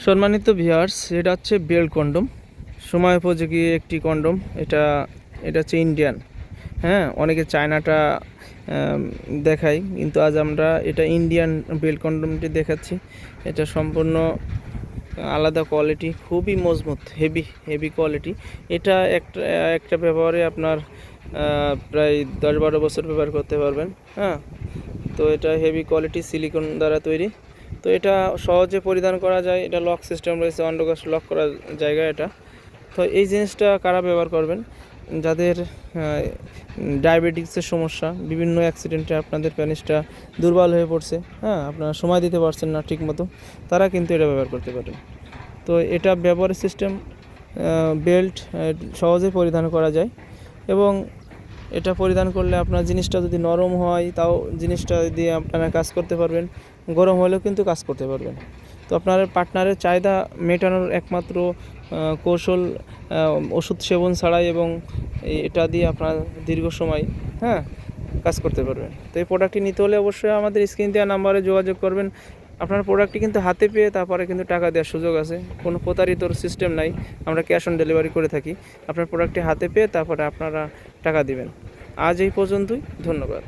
সম্মানিত ভিউয়ার্স, এটা হচ্ছে বেল্ট কন্ডম, সময় উপযোগী একটি কন্ডম। এটা এটা হচ্ছে ইন্ডিয়ান। হ্যাঁ, অনেকে চায়নাটা দেখায়, কিন্তু আজ আমরা এটা ইন্ডিয়ান বেল্ট কন্ডমটি দেখাচ্ছি। এটা সম্পূর্ণ আলাদা কোয়ালিটি, খুবই মজবুত, হেভি কোয়ালিটি। এটা একটা একটা ব্যবহারে আপনার প্রায় 10-12 বছর ব্যবহার করতে পারবেন। হ্যাঁ, তো এটা হেভি কোয়ালিটি সিলিকন দ্বারা তৈরি। তো এটা সহজে পরিধান করা যায়। এটা লক সিস্টেম রয়েছে, অন্ডকোষ লক করার জায়গা এটা। তো এই জিনিসটা কারা ব্যবহার করবেন? যাদের ডায়াবেটিক্সের সমস্যা, বিভিন্ন অ্যাক্সিডেন্টে আপনাদের পেনিসটা দুর্বল হয়ে পড়ছে, হ্যাঁ, আপনারা সময় দিতে পারছেন না ঠিকমতো, তারা কিন্তু এটা ব্যবহার করতে পারেন। তো এটা ব্যবহারের সিস্টেম, বেল্ট সহজেই পরিধান করা যায়, এবং এটা পরিধান করলে আপনার জিনিসটা যদি নরম হয়, তাও জিনিসটা দিয়ে আপনারা কাজ করতে পারবেন, গরম হলেও কিন্তু কাজ করতে পারবেন। তো আপনার পার্টনারের চাহিদা মেটানোর একমাত্র কৌশল ওষুধ সেবন ছাড়াই, এবং এটা দিয়ে আপনার দীর্ঘ সময়, হ্যাঁ, কাজ করতে পারবেন। তো এই প্রোডাক্টটি নিতে হলে অবশ্যই আমাদের স্ক্রিন দেওয়া নাম্বারে যোগাযোগ করবেন। আপনার প্রোডাক্টটি কিন্তু হাতে পেয়ে তারপরে কিন্তু টাকা দেওয়ার সুযোগ আছে, কোনো প্রতারিতর সিস্টেম নাই। আমরা ক্যাশ অন ডেলিভারি করে থাকি। আপনার প্রোডাক্টটি হাতে পেয়ে তারপরে আপনারা টাকা দিবেন। আজ এই পর্যন্তই, ধন্যবাদ।